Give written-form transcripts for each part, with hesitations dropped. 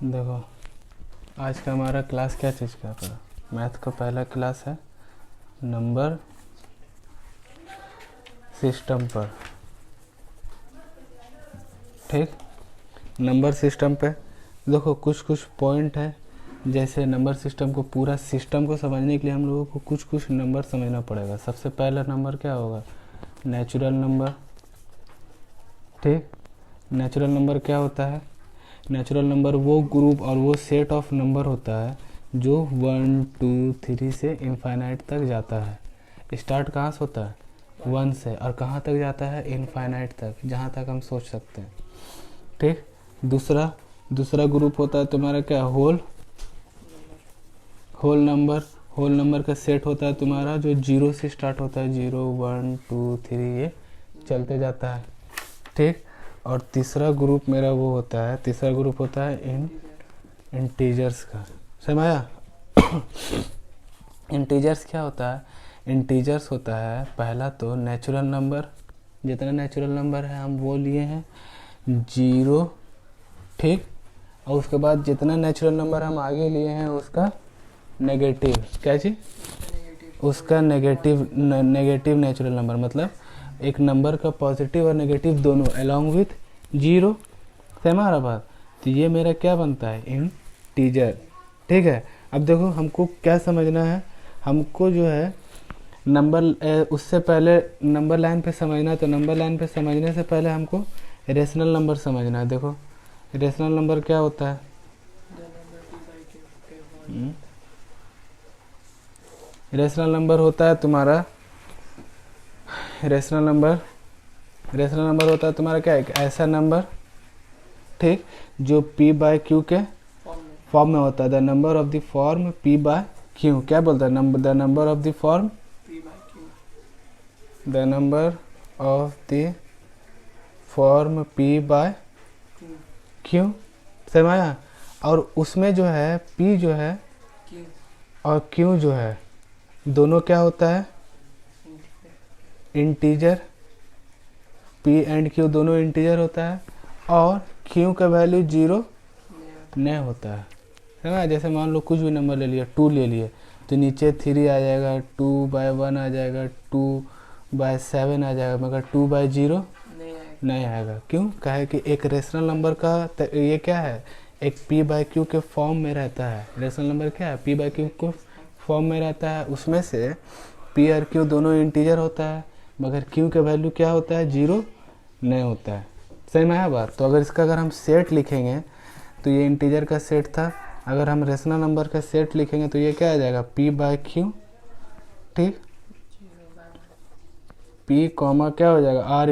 देखो, आज का हमारा क्लास क्या चीज़ का पड़ा? मैथ का पहला क्लास है नंबर सिस्टम पर। ठीक, नंबर सिस्टम पे देखो कुछ कुछ पॉइंट है। जैसे नंबर सिस्टम को, पूरा सिस्टम को समझने के लिए हम लोगों को कुछ कुछ नंबर समझना पड़ेगा। सबसे पहला नंबर क्या होगा? Natural number. ठीक, नेचुरल नंबर क्या होता है? नेचुरल नंबर वो ग्रुप और वो सेट ऑफ नंबर होता है जो 1 2 3 से इनफाइनाइट तक जाता है। स्टार्ट कहाँ से होता है? 1 से, और कहाँ तक जाता है? इनफाइनाइट तक, जहाँ तक हम सोच सकते हैं। ठीक, दूसरा ग्रुप होता है तुम्हारा क्या? Whole number. होल नंबर का सेट होता है तुम्हारा जो 0 से स्टार्ट होता है, 0 1 2 3 ये चलते जाता है। ठीक, और तीसरा ग्रुप मेरा वो होता है, तीसरा ग्रुप होता है इंटीजर्स का। समझ आया? इंटीजर्स क्या होता है? इंटीजर्स होता है पहला तो नेचुरल नंबर, जितना नेचुरल नंबर है हम वो लिए हैं 0। ठीक, और उसके बाद जितना नेचुरल नंबर हम आगे लिए हैं उसका नेगेटिव, क्या चीज़? उसका नेगेटिव नेचुरल नंबर, मतलब एक नंबर का पॉजिटिव और नेगेटिव दोनों अलॉन्ग विथ 0। समझ आ रहा बात? तो ये मेरा क्या बनता है? इंटीजर। ठीक है, अब देखो हमको क्या समझना है। हमको जो है नंबर उससे पहले नंबर लाइन पे समझना है। तो नंबर लाइन पे समझने से पहले हमको रेशनल नंबर समझना है। देखो रेशनल नंबर क्या होता है? रेशनल नंबर होता है तुम्हारा, रेशनल नंबर होता है तुम्हारा क्या? एक ऐसा नंबर, ठीक, जो p बाय क्यू के फॉर्म में होता है। The number of the form p by q. क्या बोलता है? The number of the form the number of the form p by q. समझ आया? और उसमें जो है p जो है और q जो है दोनों क्या होता है? इंटीजर। p एंड q दोनों इंटीजर होता है, और q का वैल्यू 0 नहीं होता है। समझा? जैसे मान लो कुछ भी नंबर ले लिया, 2 ले लिए, तो नीचे 3 आ जाएगा, 2 बाय 1 आ जाएगा, 2 बाय 7 आ जाएगा, मगर 2 बाय 0 नहीं आएगा। क्यों? कहे कि एक रेशनल नंबर का ये क्या है? एक p बाय क्यू के फॉर्म में रहता है। रेशनल नंबर क्या है? p बाय क्यू को फॉर्म में रहता है। उसमें से p और q दोनों इंटीजर होता है, मगर q का वैल्यू क्या होता है? 0 नहीं होता है। सही में आया बात? तो अगर हम सेट लिखेंगे तो ये इंटीजर का सेट था। अगर हम रेशनल नंबर का सेट लिखेंगे तो ये क्या आ जाएगा? p by q. ठीक, p कॉमा क्या हो जाएगा? आर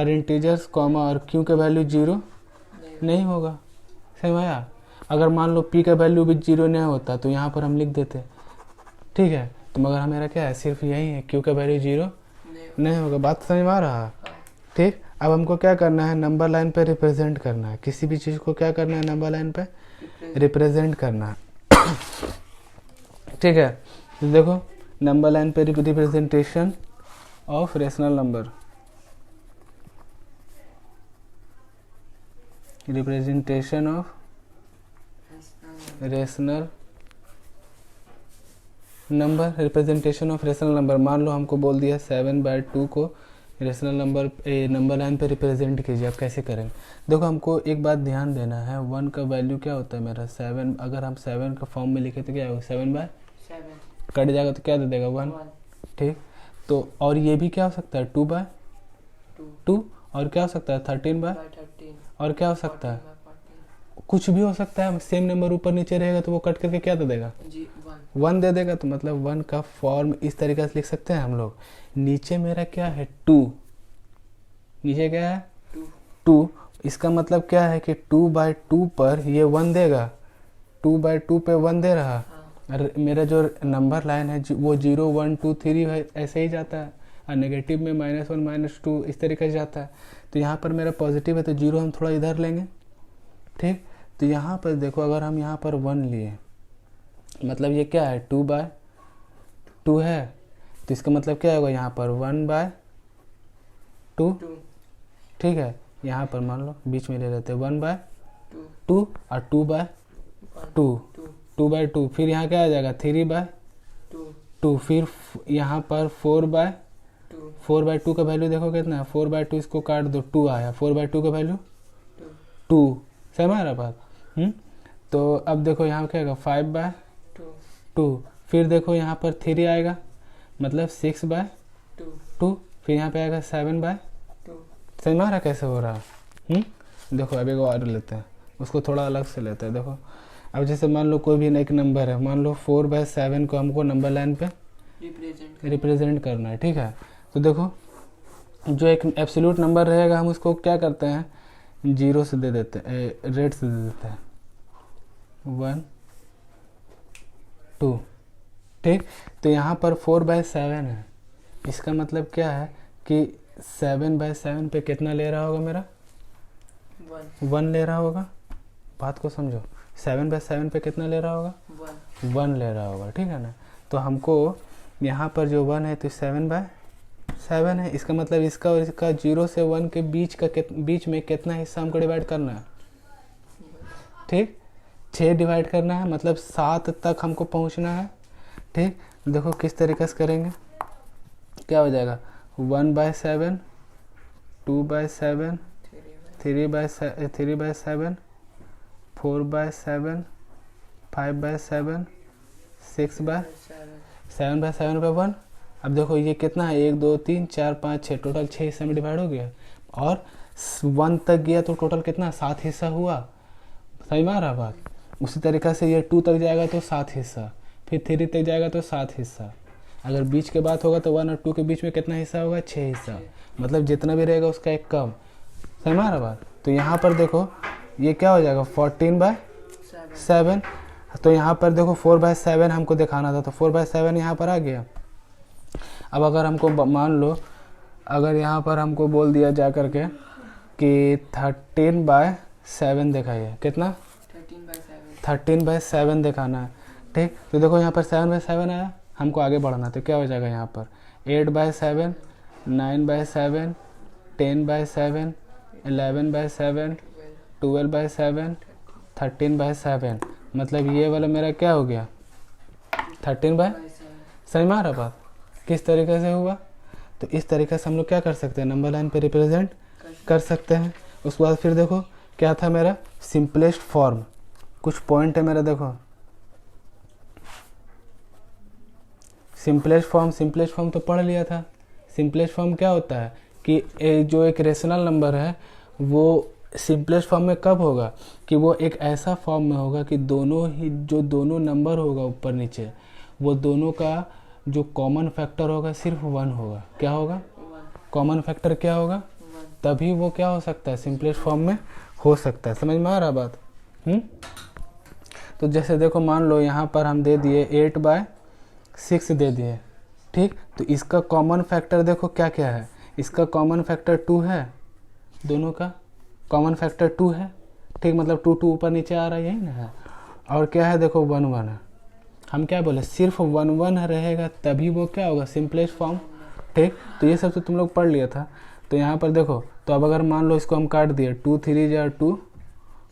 इंटीजर्स कॉमा, और q का वैल्यू 0 नहीं होगा। सही में आया? अगर मान लो p का वैल्यू भी 0 नहीं होता तो यहाँ पर हम लिख देते। ठीक है, तो मगर हमारा क्या है? सिर्फ यही है, q का वैल्यू 0 नहीं होगा। बात समझ में आ रहा? ठीक, अब हमको क्या करना है? नंबर लाइन पे रिप्रेजेंट करना है। किसी भी चीज़ को क्या करना है? नंबर लाइन पे रिप्रेजेंट करना है। ठीक है, तो देखो नंबर लाइन पे representation of rational number, representation of rational number, representation of rational number. मान लो हमको बोल दिया 7/2 को रेशनल नंबर लाइन पे रिप्रेजेंट कीजिए। आप कैसे करेंगे? देखो हमको एक बात ध्यान देना है, 1 का वैल्यू क्या होता है मेरा? 7। अगर हम 7 का फॉर्म में लिखे तो क्या होगा? 7/7 कट जाएगा तो क्या दे देगा? 1। ठीक, तो और ये भी क्या हो सकता है? 2/2, और क्या हो सकता है? 13/13, और क्या हो सकता है? कुछ भी हो सकता है। सेम नंबर ऊपर नीचे रहेगा तो वो कट करके क्या दे देगा? 1 दे देगा। तो मतलब 1 का फॉर्म इस तरीके से लिख सकते हैं हम लोग। नीचे मेरा क्या है? 2। नीचे क्या है? 2। इसका मतलब क्या है कि 2/2 पर ये 1 देगा। 2/2 पे 1 दे रहा। और मेरा जो नंबर लाइन है वो 0 1 2 3 है, ऐसे ही जाता है। और नेगेटिव में -1 -2 इस तरीके से जाता है। तो यहाँ पर मेरा पॉजिटिव है तो 0 हम थोड़ा इधर लेंगे। ठीक, तो यहाँ पर देखो अगर हम यहाँ पर 1 लिए, मतलब ये क्या है? 2/2 है, तो इसका मतलब क्या होगा? यहाँ पर 1/2। ठीक है, यहाँ पर मान लो बीच में ले लेते हैं 1/2 और 2/2, 2/2, फिर यहाँ क्या आ जाएगा 3/2, फिर यहाँ पर 4/2 का वैल्यू देखो कितना है 4/2, इसको काट दो 2 आया, 4/2 का वैल्यू 2, समझ आ रहा बात। तो अब देखो यहाँ क्या आएगा 5/2, फिर देखो यहाँ पर 3 आएगा मतलब 6/2, फिर यहाँ पे आएगा 7/2, समझ में आ रहा कैसे हो रहा है। देखो अब एक और लेते हैं, उसको थोड़ा अलग से लेते हैं। देखो अब जैसे मान लो कोई भी एक नंबर है, मान लो 4/7 को हमको नंबर लाइन पे रिप्रेजेंट करना है, ठीक है। तो देखो जो एक एब्सोल्यूट नंबर रहेगा हम उसको क्या करते हैं 0 से दे देते हैं, रेट से दे देते हैं 1 2, ठीक। तो यहाँ पर 4/7 है, इसका मतलब क्या है कि 7/7 पे कितना ले रहा होगा मेरा 1 ले रहा होगा, बात को समझो। 7/7 पे कितना ले रहा होगा 1 ले रहा होगा, ठीक है ना। तो हमको यहाँ पर जो 1 है तो 7/7 है, इसका मतलब इसका और इसका 0 से 1 के बीच में कितना हिस्सा हमको डिवाइड करना है, ठीक 6 डिवाइड करना है, मतलब 7 तक हमको पहुँचना है, ठीक। देखो किस तरीके से करेंगे, क्या हो जाएगा 1/7, 2/7, 3/7, 4/7, 5/7, 7/7 पे 1। अब देखो ये कितना है 1 2 3 4 5 6, टोटल 6 हिस्से में डिवाइड हो गया, और 1 तक गया तो टोटल कितना 7 हिस्सा हुआ, सही में आ रहा बात। उसी तरीक़े से ये 2 तक जाएगा तो 7 हिस्सा, फिर 3 तक जाएगा तो 7 हिस्सा, अगर बीच के बात होगा तो 1 और 2 के बीच में कितना हिस्सा होगा 6 हिस्सा, मतलब जितना भी रहेगा उसका एक कम, सही में आ रहा बात। तो यहाँ पर देखो ये क्या हो जाएगा 14/7, तो यहाँ पर देखो 4/7 हमको दिखाना था, तो 4/7 यहाँ पर आ गया। अब अगर हमको मान लो अगर यहाँ पर हमको बोल दिया जा करके कि 13/7 दिखाइए, कितना 13/7 दिखाना है, ठीक। तो देखो यहाँ पर 7/7 आया, हमको आगे बढ़ना, तो क्या हो जाएगा यहाँ पर 8/7, 9/7, 10/7, 11/7, 12/7, 13/7, मतलब ये वाला मेरा क्या हो गया 13/, सही में आ रहा बात किस तरीके से हुआ। तो इस तरीके से हम लोग क्या कर सकते हैं नंबर लाइन पे रिप्रेजेंट कर सकते हैं। उसके बाद फिर देखो क्या था मेरा सिंपलेस्ट फॉर्म, कुछ पॉइंट है मेरा, देखो सिंपलेस्ट फॉर्म तो पढ़ लिया था। सिंपलेस्ट फॉर्म क्या होता है कि जो एक रेशनल नंबर है वो सिंपलेस्ट फॉर्म में कब होगा कि वो एक ऐसा फॉर्म में होगा कि दोनों नंबर होगा ऊपर नीचे, वो दोनों का जो कॉमन फैक्टर होगा सिर्फ 1 होगा। क्या होगा कॉमन फैक्टर क्या होगा, तभी वो क्या हो सकता है सिंपलेस्ट फॉर्म में हो सकता है। समझ में आ रहा बात। तो जैसे देखो मान लो यहाँ पर हम दे दिए 8/6 दे दिए, ठीक। तो इसका कॉमन फैक्टर देखो क्या क्या है, इसका कॉमन फैक्टर 2 है, दोनों का कॉमन फैक्टर 2 है, ठीक। मतलब 2 ऊपर नीचे आ रहा है, यही ना है। और क्या है देखो 1 1 है, हम क्या बोले सिर्फ 1 1 रहेगा तभी वो क्या होगा सिंपलेस्ट फॉर्म, ठीक। तो ये सब तो तुम लोग पढ़ लिया था। तो यहाँ पर देखो तो अब अगर मान लो इसको हम काट दिए 2 3 जा 2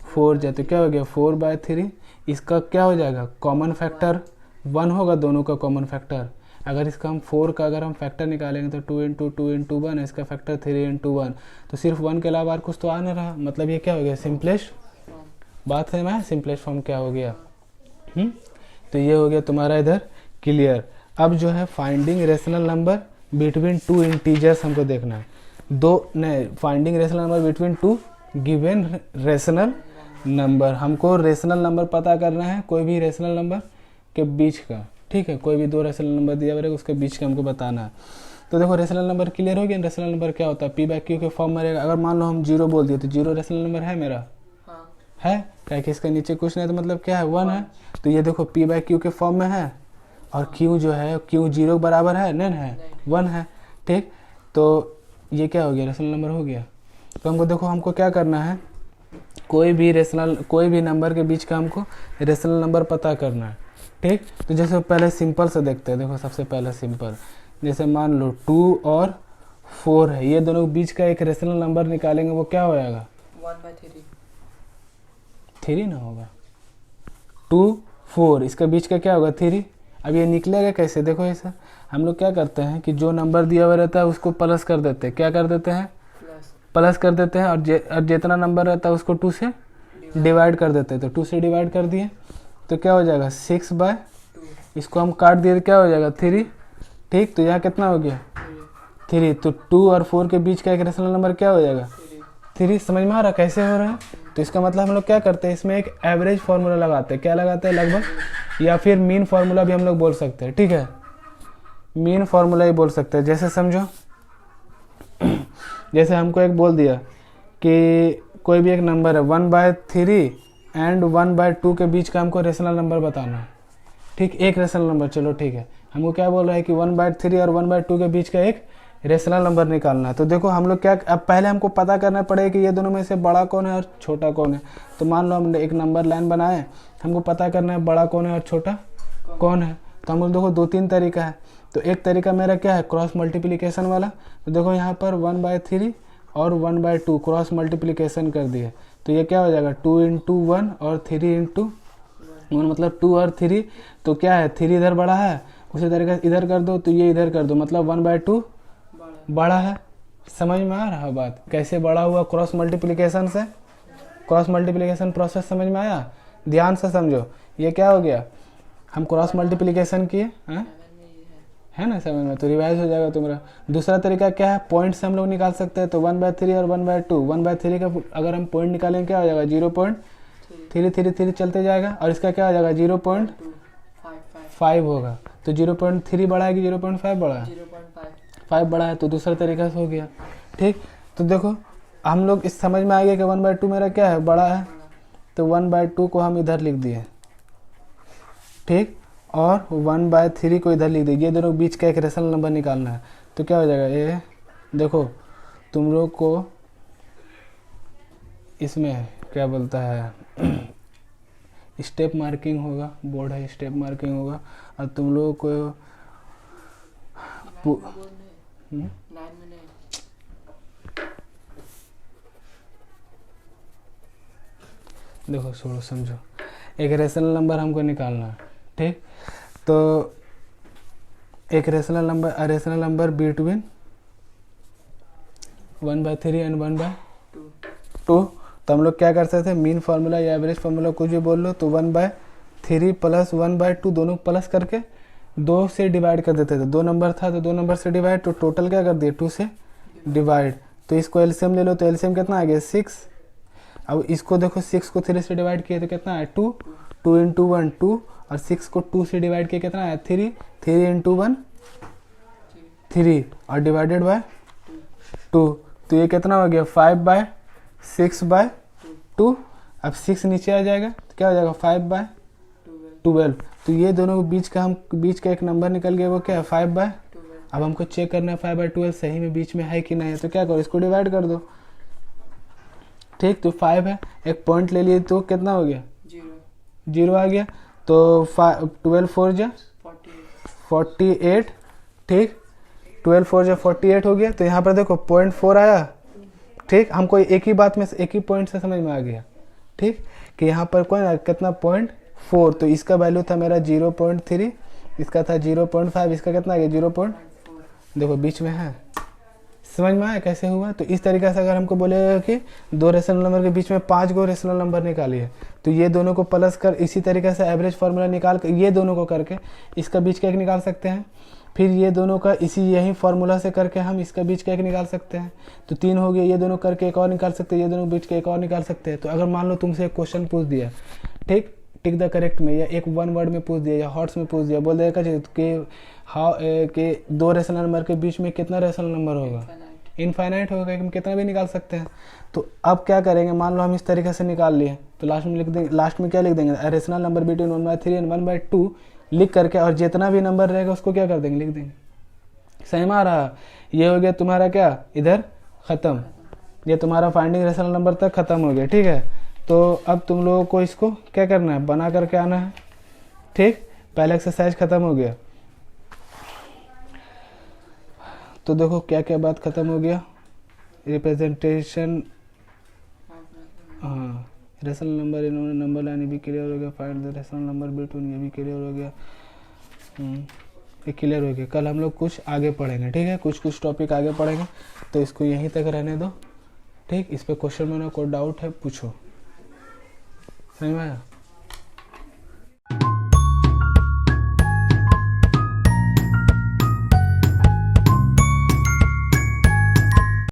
4 जा, तो क्या हो गया 4/3, इसका क्या हो जाएगा कॉमन फैक्टर 1 होगा, दोनों का कॉमन फैक्टर। अगर इसका हम 4 का अगर हम फैक्टर निकालेंगे तो 2 × 2 × 1 है, इसका फैक्टर 3 × 1, तो सिर्फ 1 के अलावा और कुछ तो आ नहीं रहा, मतलब ये क्या हो गया सिंपलेस्ट, बात है मैं सिंपलेस्ट फॉर्म क्या हो गया। तो ये हो गया तुम्हारा इधर क्लियर। अब जो है finding rational number between 2 integers हमको देखना है, finding rational number between 2 given rational number. हमको रेशनल नंबर पता करना है कोई भी रेशनल नंबर के बीच का, ठीक है। कोई भी 2 रेशनल नंबर दिया रहेगा उसके बीच का हमको बताना है। तो देखो रेशनल नंबर क्लियर हो गया। रेशनल नंबर क्या होता है P/Q के फॉर्म में रहेगा। अगर मान लो हम 0 बोल दिए तो 0 रेशनल नंबर है मेरा, है क्या कि इसके नीचे कुछ नहीं, तो मतलब क्या है 1 है। तो ये देखो P/Q के फॉर्म में है, और Q जो है Q 0 बराबर है, नहीं है 1 है, ठीक। तो ये क्या हो गया रेशनल नंबर हो गया। तो हमको देखो हमको क्या करना है, कोई भी नंबर के बीच का हमको रेशनल नंबर पता करना है, ठीक। तो जैसे पहले सिंपल से देखते हैं, देखो सबसे पहले सिंपल, जैसे मान लो 2 और 4 है, ये दोनों के बीच का एक रेशनल नंबर निकालेंगे, वो क्या हो जाएगा? 1/3। 3 ना होगा, 2 4, इसका बीच का क्या होगा? 3। अब ये निकलेगा कैसे? देखो ऐसा हम लोग क्या करते हैं कि जो नंबर दिया हुआ रहता है उसको प्लस कर देते हैं। क्या कर देते हैं? प्लस कर देते हैं। और जितना नंबर रहता है उसको 2 से डिवाइड कर देते हैं। तो 2 से डिवाइड कर दिए तो क्या हो जाएगा? 6/2। इसको हम काट दिए तो क्या हो जाएगा? 3। ठीक, तो यहाँ कितना हो गया? 3। तो 2 और 4 के बीच का एक रेशनल नंबर क्या हो जाएगा? 3। समझ में आ रहा कैसे हो रहा है? तो इसका मतलब हम लोग क्या करते हैं, इसमें एक एवरेज फार्मूला लगाते हैं। क्या लगाते हैं? लगभग, या फिर मीन फार्मूला भी हम लोग बोल सकते हैं। ठीक है, मीन फार्मूला ही बोल सकते हैं। जैसे समझो, जैसे हमको एक बोल दिया कि कोई भी एक नंबर है 1/3 एंड 1/2 के बीच का हमको रेशनल नंबर बताना है। ठीक, एक रेशनल नंबर, चलो ठीक है। हमको क्या बोल रहा है कि 1/3 और 1/2 के बीच का एक रेशनल नंबर निकालना है। तो देखो हम लोग क्या, अब पहले हमको पता करना पड़ेगा कि ये दोनों में से बड़ा कौन है और छोटा कौन है। तो मान लो हमने एक नंबर लाइन बनाए, हमको पता करना है बड़ा कौन है और छोटा कौन है। तो हम लोग देखो 2-3 तरीका है। तो एक तरीका मेरा क्या है? क्रॉस मल्टीप्लिकेशन वाला। तो देखो यहाँ पर 1/3 और 1/2 क्रॉस मल्टीप्लिकेशन कर दिए तो ये क्या हो जाएगा? 2 × 1 और 3 × 1, मतलब 2 और 3। तो क्या है? 3 इधर बड़ा है, उसी तरीके से इधर कर दो तो ये इधर कर दो, मतलब 1/2 बड़ा है। समझ में आ रहा बात कैसे बड़ा हुआ? क्रॉस मल्टीप्लिकेशन से। क्रॉस मल्टीप्लिकेशन प्रोसेस समझ में आया? ध्यान से समझो। ये क्या हो गया? हम क्रॉस मल्टीप्लिकेशन किए है ना, समझ में, तो रिवाइज हो जाएगा तुम्हारा। दूसरा तरीका क्या है? पॉइंट से हम लोग निकाल सकते हैं। तो 1/3 और 1/2, 1/3 का अगर हम पॉइंट निकालेंगे क्या हो जाएगा? 0.333 चलते जाएगा। और इसका क्या हो जाएगा? 0.5 होगा। तो 0.3 बड़ा है कि 0.5 बड़ा है? 5 बड़ा है। तो दूसरा तरीका से हो गया। ठीक, तो देखो हम लोग इस समझ में आ गया कि 1/2 मेरा क्या है? बड़ा है। तो 1/2 को हम इधर लिख दिए, ठीक, और 1/3 को इधर लिख दिए। ये दोनों बीच का एक रेशनल नंबर निकालना है। तो क्या हो जाएगा? ये देखो तुम लोग को इसमें क्या बोलता है, स्टेप मार्किंग होगा, बोर्ड है, स्टेप मार्किंग होगा। और तुम लोगों को देखो छोड़ो, समझो। एक रेशनल नंबर हमको निकालना है, ठीक। तो एक रेशनल नंबर बिटवीन 1/3 एंड 1/2। तो हम लोग क्या कर सकते हैं? मीन फार्मूला या एवरेज फार्मूला कुछ भी बोल लो। तो 1/3 प्लस 1/2 दोनों प्लस करके 2 से डिवाइड कर देते थे। 2 नंबर था तो 2 नंबर से डिवाइड, तो टोटल क्या कर दिए? 2 से डिवाइड। तो इसको एलसीएम ले लो, तो एलसीएम कितना आ गया? 6। अब इसको देखो 6 को 3 से डिवाइड किए तो कितना है? 2। 2 × 1 2, और 6 को 2 से डिवाइड किया कितना है? 3। 3 × 1 3, और डिवाइडेड बाय 2। तो ये कितना हो गया? 5/6/2। अब 6 नीचे आ जाएगा तो क्या हो जाएगा? 5/12। तो ये दोनों के बीच का एक नंबर निकल गया, वो क्या है? 5/12। अब हमको चेक करना है 5/12 सही में बीच में है कि नहीं है। तो क्या करो? इसको डिवाइड कर दो, ठीक। तो 5 है, एक पॉइंट ले लिए तो कितना हो गया? 0 आ गया। तो 12 4 जा 48, ठीक। 12 4 जा 48 हो गया। तो यहाँ पर देखो 0.4 आया, ठीक। हमको एक ही बात में एक ही पॉइंट से समझ में आ गया, ठीक, कि यहाँ पर कोई कितना 0.4। तो इसका वैल्यू था मेरा 0.3, इसका था 0.5, इसका कितना आ गया? 0. देखो बीच में है। समझ में आया कैसे हुआ? तो इस तरीके से अगर हमको बोलेगा कि 2 रेशनल नंबर के बीच में 5 गो रेशनल नंबर निकालिए, तो ये दोनों को प्लस कर इसी तरीके से एवरेज फार्मूला निकाल कर ये दोनों को करके इसका बीच का एक निकाल सकते हैं। फिर ये दोनों का यही फार्मूला से करके हम इसका बीच का एक निकाल सकते हैं। तो 3 हो गया। ये दोनों करके एक और निकाल सकते हैं, ये दोनों बीच का एक और निकाल सकते हैं। तो अगर मान लो तुमसे एक क्वेश्चन पूछ दिया, ठीक, टिक द करेक्ट में, या एक 1 वर्ड में पूछ दिया या हॉट्स में पूछ दिया, बोल देगा कि 2 रेशनल नंबर के बीच में कितना रेशनल नंबर होगा? इनफाइनाइट होगा, हम कितना भी निकाल सकते हैं। तो अब क्या करेंगे? मान लो हम इस तरीके से निकाल लिए, तो लास्ट में लिख देंगे, लास्ट में क्या लिख देंगे? रेशनल नंबर बिटवीन 1/3 एंड 1/2 लिख करके, और जितना भी नंबर रहेगा उसको क्या कर देंगे? लिख देंगे। सही में आ रहा? ये हो गया तुम्हारा क्या? इधर खत्म। ये तुम्हारा फाइंडिंग रेशनल नंबर तक खत्म हो गया, ठीक है। तो अब तुम लोगों को इसको क्या करना है? बना करके आना है, ठीक। पहला एक्सरसाइज खत्म हो गया। तो देखो क्या क्या बात ख़त्म हो गया, रिप्रेजेंटेशन, हाँ रेशनल नंबर, इन्होंने नंबर लाइन, ये भी क्लियर हो गया। Find the rational number between, ये भी क्लियर हो गया। ये क्लियर हो गया। कल हम लोग कुछ आगे पढ़ेंगे, ठीक है, कुछ टॉपिक आगे पढ़ेंगे, तो इसको यहीं तक रहने दो, ठीक। इस पर क्वेश्चन में कोई डाउट है पूछो, समझ में आया।